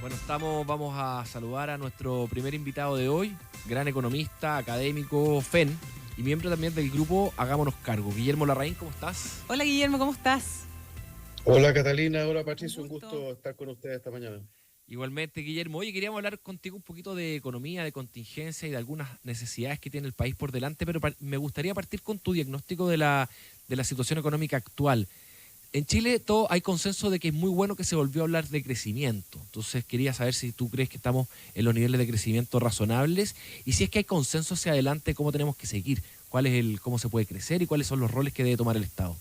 Bueno, vamos a saludar a nuestro primer invitado de hoy, gran economista, académico, FEN, y miembro también del grupo Hagámonos Cargo. Guillermo Larraín, ¿cómo estás? Hola Guillermo, ¿cómo estás? Hola Catalina, hola Un Patricio, un gusto. gusto estar con ustedes esta mañana. Igualmente, Guillermo. Oye, queríamos hablar contigo un poquito de economía, de contingencia y de algunas necesidades que tiene el país por delante, pero me gustaría partir con tu diagnóstico de la situación económica actual. En Chile hay consenso de que es muy bueno que se volvió a hablar de crecimiento. Entonces quería saber si tú crees que estamos en los niveles de crecimiento razonables y si es que hay consenso hacia adelante, cómo tenemos que seguir, cómo se puede crecer y cuáles son los roles que debe tomar el Estado.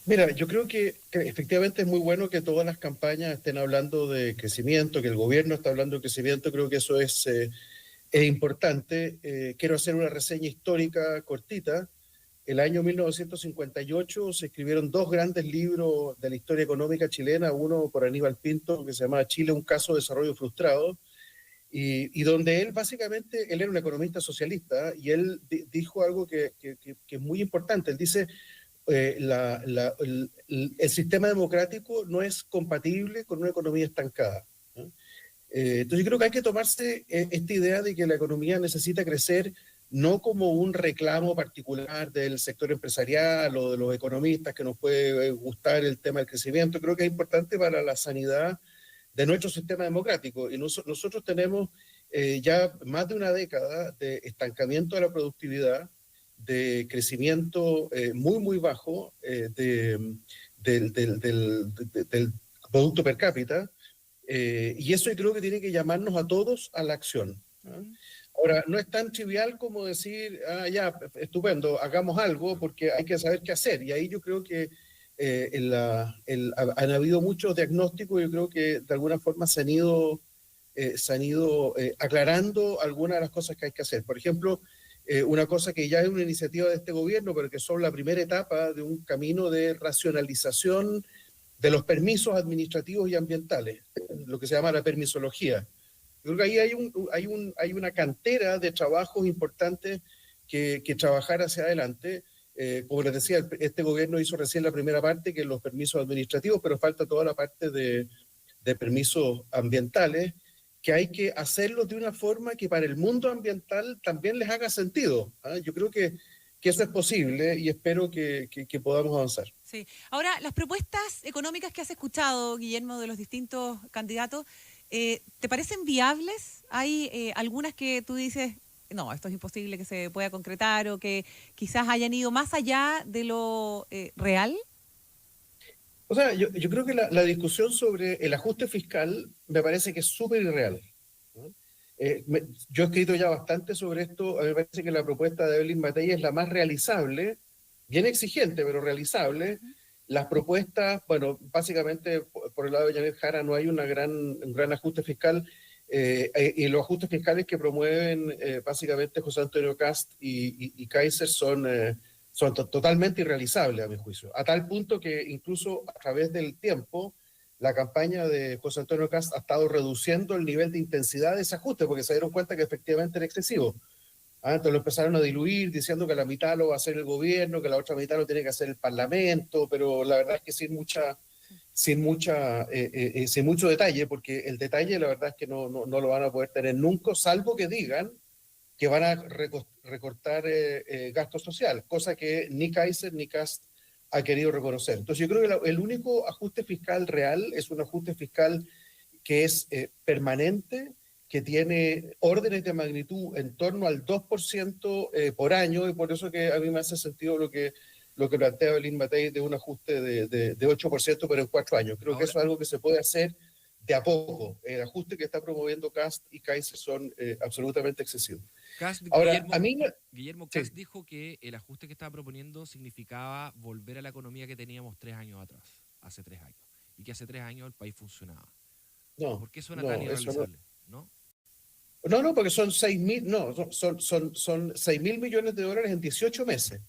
Mira, yo creo que efectivamente es muy bueno que todas las campañas estén hablando de crecimiento, que el gobierno está hablando de crecimiento, creo que eso es importante. Quiero hacer una reseña histórica cortita. El año 1958 se escribieron dos grandes libros de la historia económica chilena, uno por Aníbal Pinto, que se llamaba Chile, un caso de desarrollo frustrado, y donde él básicamente, él era un economista socialista, y él dijo algo que es muy importante. Él dice, el sistema democrático no es compatible con una economía estancada, ¿no? Entonces yo creo que hay que tomarse esta idea de que la economía necesita crecer no como un reclamo particular del sector empresarial o de los economistas que nos puede gustar el tema del crecimiento. Creo que es importante para la sanidad de nuestro sistema democrático. Y nosotros tenemos ya más de una década de estancamiento de la productividad, de crecimiento muy, muy bajo del Producto Per cápita, y eso yo creo que tiene que llamarnos a todos a la acción, ¿no? Ahora, no es tan trivial como decir, ya, estupendo, hagamos algo, porque hay que saber qué hacer. Y ahí yo creo que han habido muchos diagnósticos, yo creo que de alguna forma se han ido aclarando algunas de las cosas que hay que hacer. Por ejemplo, una cosa que ya es una iniciativa de este gobierno, pero que son la primera etapa de un camino de racionalización de los permisos administrativos y ambientales, lo que se llama la permisología. Yo creo que ahí hay una cantera de trabajos importantes que trabajar hacia adelante. Como les decía, este gobierno hizo recién la primera parte, que es los permisos administrativos, pero falta toda la parte de permisos ambientales, que hay que hacerlos de una forma que para el mundo ambiental también les haga sentido, ¿ah? Yo creo que eso es posible y espero que podamos avanzar. Sí. Ahora, las propuestas económicas que has escuchado, Guillermo, de los distintos candidatos, ¿te parecen viables? ¿Hay algunas que tú dices, no, esto es imposible que se pueda concretar o que quizás hayan ido más allá de lo real? O sea, yo creo que la discusión sobre el ajuste fiscal me parece que es súper irreal, ¿no? Yo he escrito ya bastante sobre esto. A mí me parece que la propuesta de Evelyn Matei es la más realizable, bien exigente, pero realizable. Las propuestas, bueno, básicamente por el lado de Janet Jara no hay un gran ajuste fiscal, y los ajustes fiscales que promueven básicamente José Antonio Cast y Kaiser son totalmente irrealizables a mi juicio, a tal punto que incluso a través del tiempo la campaña de José Antonio Cast ha estado reduciendo el nivel de intensidad de ese ajuste porque se dieron cuenta que efectivamente era excesivo. Entonces lo empezaron a diluir diciendo que la mitad lo va a hacer el gobierno, que la otra mitad lo tiene que hacer el Parlamento, pero la verdad es que sin mucho detalle, porque el detalle la verdad es que no lo van a poder tener nunca, salvo que digan que van a recortar gasto social, cosa que ni Kaiser ni Cast ha querido reconocer. Entonces yo creo que el único ajuste fiscal real es un ajuste fiscal que es permanente, que tiene órdenes de magnitud en torno al 2% por año, y por eso que a mí me hace sentido lo que plantea Evelyn Matei de un ajuste de 8%, pero en 4 años. Creo que Ahora, eso es algo que se puede hacer de a poco. El ajuste que está promoviendo Cast y Kaiser son absolutamente excesivos. Ahora, a mí, Guillermo sí, Cast dijo que el ajuste que estaba proponiendo significaba volver a la economía que teníamos 3 años atrás, hace 3 años, y que hace 3 años el país funcionaba. no, ¿Por qué suena tan no, eso no. irrealizable? ¿No? No, porque son 6.000, no, son 6.000 millones de dólares en 18 meses.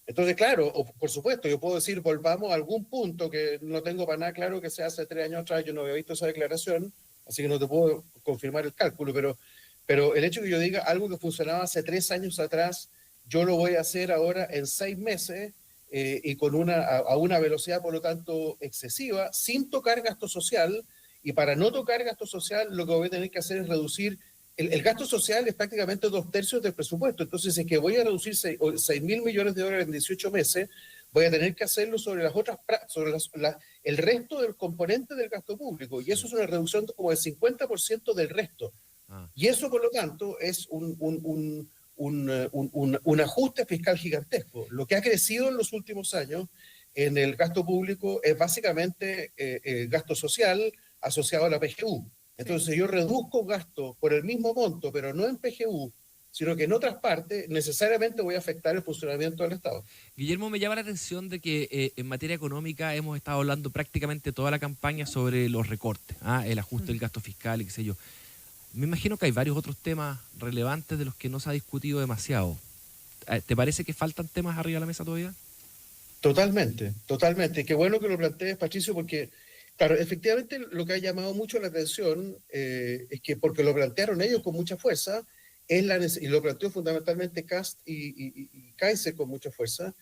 Entonces, claro, por supuesto, yo puedo decir, volvamos a algún punto que no tengo para nada claro que sea hace 3 años atrás, yo no había visto esa declaración, así que no te puedo confirmar el cálculo, pero el hecho de que yo diga algo que funcionaba hace 3 años atrás, yo lo voy a hacer ahora en 6 meses, y a una velocidad, por lo tanto, excesiva, sin tocar gasto social y para no tocar gasto social lo que voy a tener que hacer es reducir, el gasto social es prácticamente 2/3 del presupuesto, entonces si es que voy a reducir 6.000 millones de dólares en 18 meses, voy a tener que hacerlo sobre las otras, sobre el resto del componente del gasto público, y eso es una reducción como del 50% del resto. Y eso, por lo tanto, es un ajuste fiscal gigantesco. Lo que ha crecido en los últimos años en el gasto público es básicamente gasto social asociado a la PGU. Entonces, si yo reduzco gasto por el mismo monto, pero no en PGU, sino que en otras partes, necesariamente voy a afectar el funcionamiento del Estado. Guillermo, me llama la atención de que en materia económica hemos estado hablando prácticamente toda la campaña sobre los recortes, el ajuste del gasto fiscal y qué sé yo. Me imagino que hay varios otros temas relevantes de los que no se ha discutido demasiado. ¿Te parece que faltan temas arriba de la mesa todavía? Totalmente, totalmente. Qué bueno que lo plantees, Patricio, porque, claro, efectivamente lo que ha llamado mucho la atención es que, porque lo plantearon ellos con mucha fuerza, y lo planteó fundamentalmente Kast y Kaiser con mucha fuerza,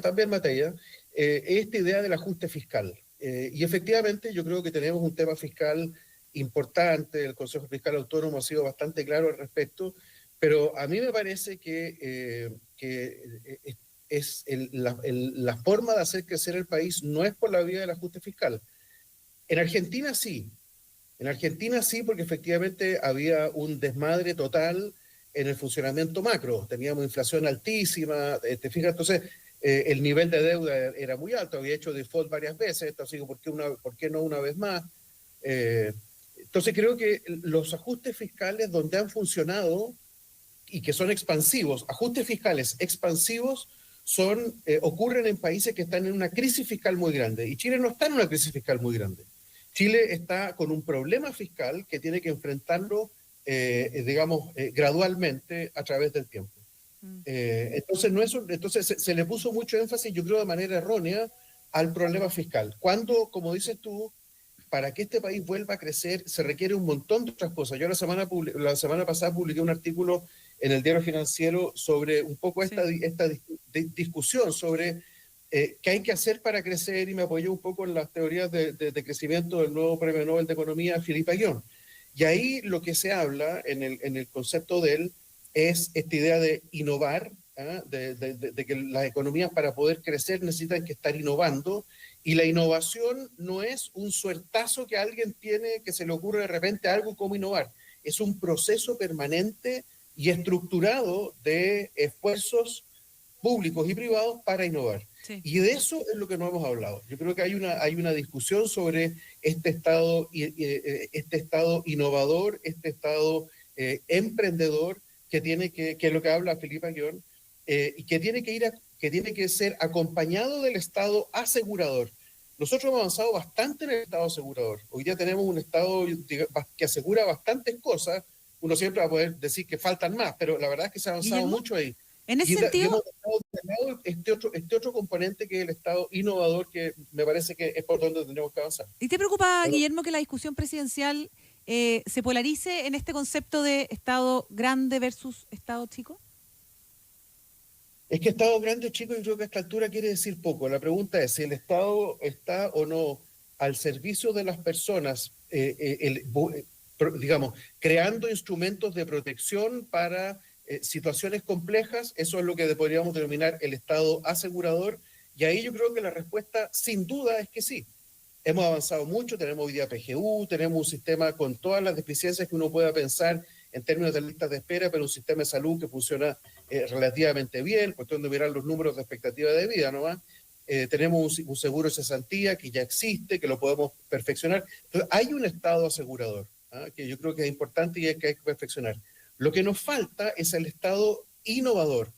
también Matella, esta idea del ajuste fiscal. Y efectivamente yo creo que tenemos un tema fiscal importante, el Consejo Fiscal Autónomo ha sido bastante claro al respecto, pero a mí me parece que la forma de hacer crecer el país no es por la vía del ajuste fiscal. En Argentina sí, porque efectivamente había un desmadre total en el funcionamiento macro. Teníamos inflación altísima, te fijas, entonces el nivel de deuda era muy alto, había hecho default varias veces, así que ¿por qué no una vez más? Entonces creo que los ajustes fiscales donde han funcionado y que son expansivos, ajustes fiscales expansivos ocurren en países que están en una crisis fiscal muy grande, y Chile no está en una crisis fiscal muy grande. Chile está con un problema fiscal que tiene que enfrentarlo, gradualmente a través del tiempo. Entonces se le puso mucho énfasis, yo creo de manera errónea, al problema fiscal. Cuando, como dices tú, para que este país vuelva a crecer se requiere un montón de otras cosas. Yo la semana pasada publiqué un artículo en el Diario Financiero sobre un poco esta discusión sobre qué hay que hacer para crecer, y me apoyé un poco en las teorías de crecimiento del nuevo Premio Nobel de Economía, Philippe Aghion. Y ahí lo que se habla en el concepto de él es esta idea de innovar, de que las economías para poder crecer necesitan que estar innovando, y la innovación no es un suertazo que alguien tiene que se le ocurre de repente algo como innovar, es un proceso permanente y estructurado de esfuerzos públicos y privados para innovar. Sí. Y de eso es lo que no hemos hablado. Yo creo que hay una discusión sobre este estado innovador, este estado emprendedor, que es lo que habla Philippe Aghion, y que tiene que ser acompañado del estado asegurador. Nosotros hemos avanzado bastante en el estado asegurador. Hoy día tenemos un estado que asegura bastantes cosas. Uno siempre va a poder decir que faltan más, pero la verdad es que se ha avanzado mucho ahí. En ese sentido, hemos dejado este otro componente que es el estado innovador, que me parece que es por donde tenemos que avanzar. ¿Y te preocupa, Guillermo, que la discusión presidencial se polarice en este concepto de estado grande versus estado chico? Es que estado grande o chico, yo creo que a esta altura quiere decir poco. La pregunta es si el Estado está o no al servicio de las personas, digamos, creando instrumentos de protección para situaciones complejas. Eso es lo que podríamos denominar el Estado asegurador, y ahí yo creo que la respuesta sin duda es que sí. Hemos avanzado mucho, tenemos hoy día PGU, tenemos un sistema con todas las deficiencias que uno pueda pensar en términos de listas de espera, pero un sistema de salud que funciona relativamente bien, cuestión de mirar los números de expectativa de vida, ¿no va? Tenemos un seguro de cesantía que ya existe, que lo podemos perfeccionar. Entonces, hay un estado asegurador, que yo creo que es importante y que hay que perfeccionar. Lo que nos falta es el estado innovador,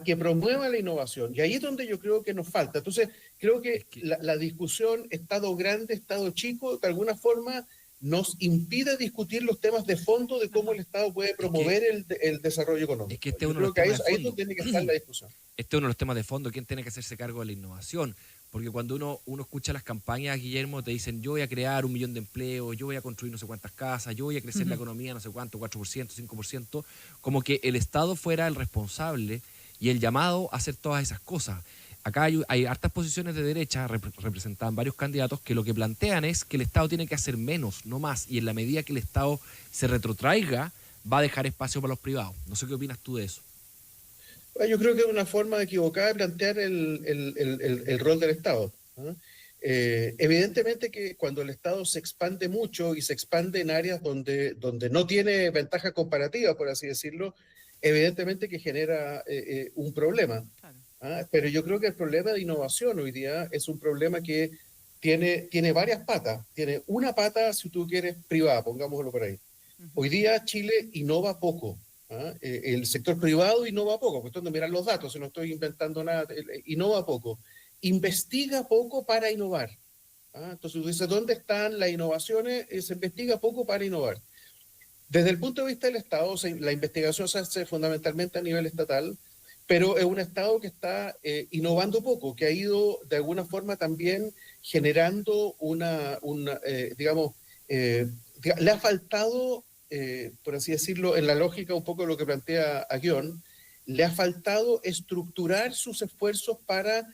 que promueva la innovación, y ahí es donde yo creo que nos falta. Entonces, creo que la discusión estado grande, estado chico, de alguna forma nos impide discutir los temas de fondo de cómo el Estado puede promover el desarrollo económico. Es que este es uno de los temas de fondo. Ahí es donde tiene que estar la discusión. Este es uno de los temas de fondo, quién tiene que hacerse cargo de la innovación. Porque cuando uno escucha las campañas, Guillermo, te dicen yo voy a crear 1 millón de empleos, yo voy a construir no sé cuántas casas, yo voy a crecer la economía no sé cuánto, 4%, 5%, como que el Estado fuera el responsable y el llamado a hacer todas esas cosas. acá hay hartas posiciones de derecha representadas en varios candidatos que lo que plantean es que el Estado tiene que hacer menos, no más, y en la medida que el Estado se retrotraiga, va a dejar espacio para los privados. No sé qué opinas tú de eso. Bueno, yo creo que es una forma equivocada de plantear el rol del Estado, ¿no? Evidentemente que cuando el Estado se expande mucho y se expande en áreas donde no tiene ventaja comparativa, por así decirlo, evidentemente que genera un problema. Claro. Pero yo creo que el problema de innovación hoy día es un problema que tiene varias patas. Tiene una pata, si tú quieres, privada, pongámoslo por ahí. Hoy día Chile innova poco. El sector privado innova poco, cuestión de mirar los datos, si no estoy inventando nada, innova poco. Investiga poco para innovar. Entonces tú dices, ¿dónde están las innovaciones? Se investiga poco para innovar. Desde el punto de vista del Estado, la investigación se hace fundamentalmente a nivel estatal, pero es un Estado que está innovando poco, que ha ido de alguna forma también generando digamos, le ha faltado, por así decirlo, en la lógica un poco de lo que plantea Aguión, le ha faltado estructurar sus esfuerzos para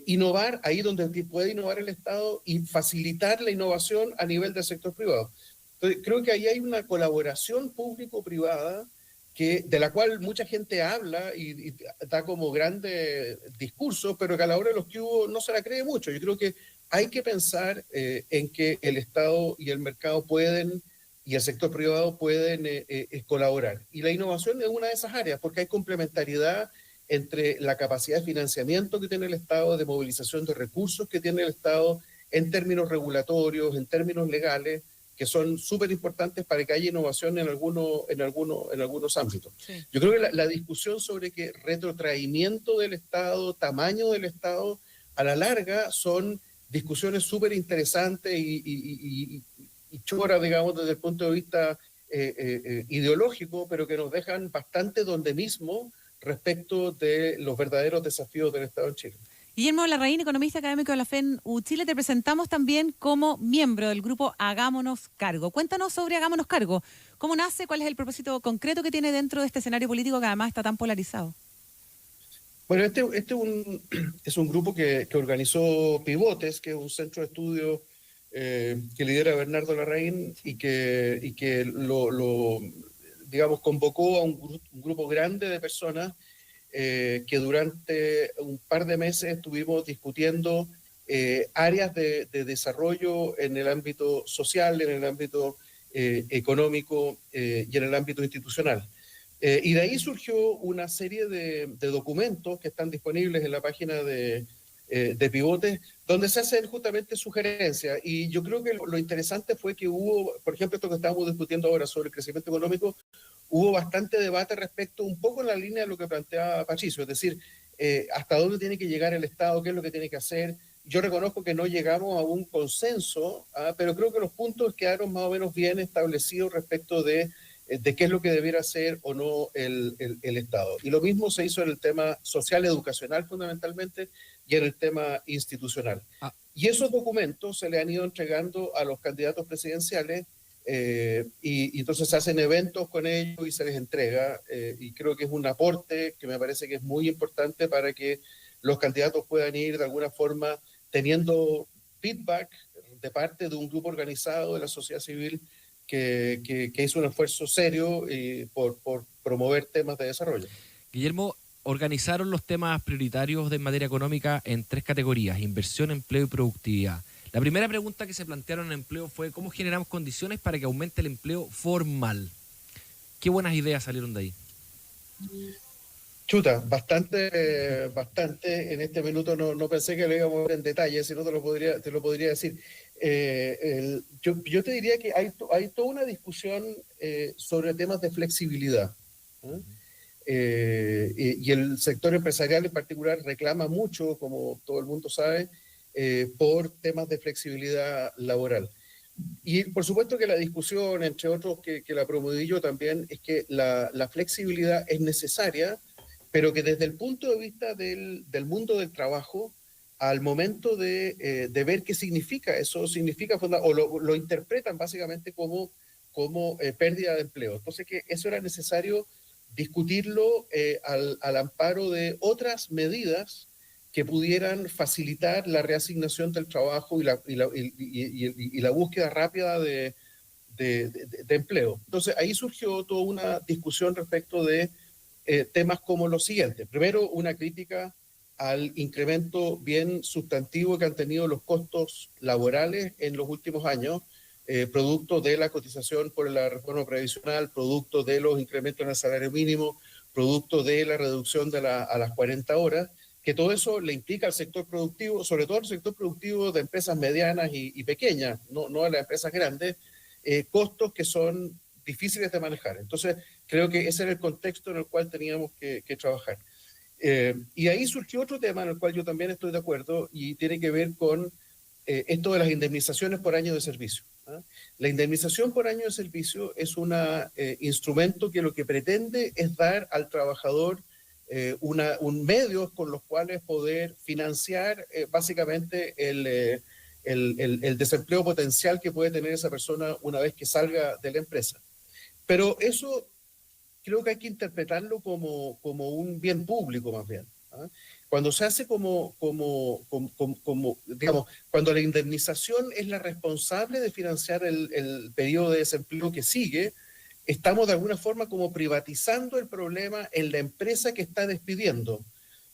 innovar ahí donde puede innovar el Estado y facilitar la innovación a nivel del sector privado. Entonces, creo que ahí hay una colaboración público-privada de la cual mucha gente habla y da como grande discurso, pero que a la hora de los que hubo no se la cree mucho. Yo creo que hay que pensar en que el Estado y el mercado y el sector privado pueden colaborar. Y la innovación es una de esas áreas, porque hay complementariedad entre la capacidad de financiamiento que tiene el Estado, de movilización de recursos que tiene el Estado en términos regulatorios, en términos legales, que son súper importantes para que haya innovación en algunos ámbitos. Sí. Yo creo que la discusión sobre que retrotraimiento del Estado, tamaño del Estado, a la larga son discusiones súper interesantes y choras, digamos, desde el punto de vista ideológico, pero que nos dejan bastante donde mismo respecto de los verdaderos desafíos del Estado en Chile. Guillermo Larraín, economista académico de la FENU Chile, te presentamos también como miembro del grupo Hagámonos Cargo. Cuéntanos sobre Hagámonos Cargo. ¿Cómo nace? ¿Cuál es el propósito concreto que tiene dentro de este escenario político que además está tan polarizado? Bueno, es un grupo que organizó Pivotes, que es un centro de estudio que lidera Bernardo Larraín y que digamos, convocó a un grupo grande de personas que durante un par de meses estuvimos discutiendo áreas de desarrollo en el ámbito social, en el ámbito económico y en el ámbito institucional. Y de ahí surgió una serie de documentos que están disponibles en la página de Pivotes, donde se hacen justamente sugerencias. Y yo creo que lo interesante fue que hubo, por ejemplo, esto que estamos discutiendo ahora sobre el crecimiento económico, hubo bastante debate respecto un poco en la línea de lo que planteaba Patricio, es decir, hasta dónde tiene que llegar el Estado, qué es lo que tiene que hacer. Yo reconozco que no llegamos a un consenso, pero creo que los puntos quedaron más o menos bien establecidos respecto de qué es lo que debiera hacer o no el Estado. Y lo mismo se hizo en el tema social, educacional fundamentalmente, y en el tema institucional. Y esos documentos se le han ido entregando a los candidatos presidenciales y entonces se hacen eventos con ellos y se les entrega y creo que es un aporte que me parece que es muy importante para que los candidatos puedan ir de alguna forma teniendo feedback de parte de un grupo organizado de la sociedad civil que hizo un esfuerzo serio por promover temas de desarrollo. Guillermo, organizaron los temas prioritarios de materia económica en 3 categorías: inversión, empleo y productividad. La primera pregunta que se plantearon en empleo fue ¿cómo generamos condiciones para que aumente el empleo formal? ¿Qué buenas ideas salieron de ahí? Chuta, bastante. En este minuto no pensé que lo íbamos a ver en detalle, si no te lo podría decir. Yo te diría que hay toda una discusión sobre temas de flexibilidad. Y el sector empresarial en particular reclama mucho, como todo el mundo sabe, por temas de flexibilidad laboral. Y por supuesto que la discusión, entre otros que la promoví yo también, es que la flexibilidad es necesaria, pero que desde el punto de vista del mundo del trabajo, al momento de ver qué significa eso, o lo interpretan básicamente como pérdida de empleo. Entonces que eso era necesario discutirlo al amparo de otras medidas que pudieran facilitar la reasignación del trabajo y la búsqueda rápida de empleo. Entonces, ahí surgió toda una discusión respecto de temas como los siguientes. Primero, una crítica al incremento bien sustantivo que han tenido los costos laborales en los últimos años, producto de la cotización por la reforma previsional, producto de los incrementos en el salario mínimo, producto de la reducción a las 40 horas, que todo eso le implica al sector productivo, sobre todo al sector productivo de empresas medianas y pequeñas, no a las empresas grandes, costos que son difíciles de manejar. Entonces, creo que ese era el contexto en el cual teníamos que trabajar. Y ahí surgió otro tema en el cual yo también estoy de acuerdo y tiene que ver con esto de las indemnizaciones por año de servicio. La indemnización por año de servicio es un instrumento que lo que pretende es dar al trabajador un medio con los cuales poder financiar básicamente el desempleo potencial que puede tener esa persona una vez que salga de la empresa. Pero eso creo que hay que interpretarlo como un bien público más bien. Cuando se hace digamos, cuando la indemnización es la responsable de financiar el periodo de desempleo que sigue, estamos de alguna forma como privatizando el problema en la empresa que está despidiendo.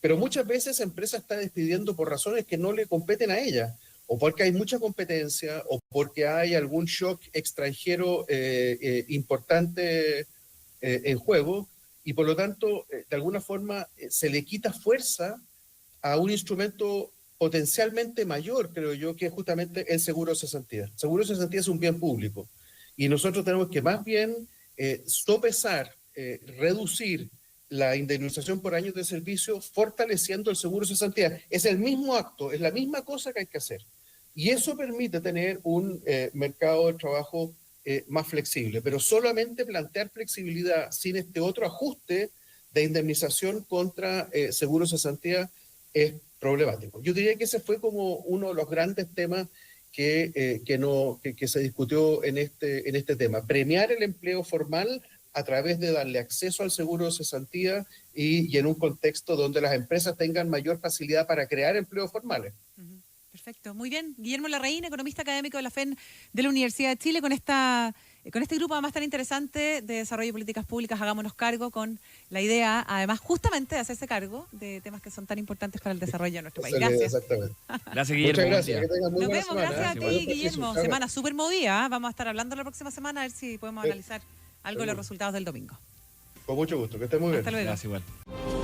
Pero muchas veces esa empresa está despidiendo por razones que no le competen a ella, o porque hay mucha competencia, o porque hay algún shock extranjero importante en juego, y por lo tanto, de alguna forma, se le quita fuerza a un instrumento potencialmente mayor, creo yo, que es justamente el seguro de cesantía. El seguro de cesantía es un bien público, y nosotros tenemos que más bien sopesar, reducir la indemnización por años de servicio, fortaleciendo el seguro de cesantía. Es el mismo acto, es la misma cosa que hay que hacer. Y eso permite tener un mercado de trabajo más flexible, pero solamente plantear flexibilidad sin este otro ajuste de indemnización contra seguro de cesantía es problemático. Yo diría que ese fue como uno de los grandes temas que se discutió en este tema. Premiar el empleo formal a través de darle acceso al seguro de cesantía y en un contexto donde las empresas tengan mayor facilidad para crear empleos formales. Perfecto, muy bien. Guillermo Larraín, economista académico de la FEN de la Universidad de Chile, con este grupo además tan interesante de desarrollo de políticas públicas. Hagámonos cargo, con la idea, además, justamente de hacerse cargo de temas que son tan importantes para el desarrollo de nuestro país. Gracias. Exactamente. Gracias, Guillermo. Muchas gracias. Que tengan muy Nos buena vemos, semana. gracias a ti, Guillermo. Chao. Semana súper movida, ¿eh? Vamos a estar hablando la próxima semana, a ver si podemos analizar algo de los resultados del domingo. Con mucho gusto, que estén muy bien. Hasta luego. Gracias, igual.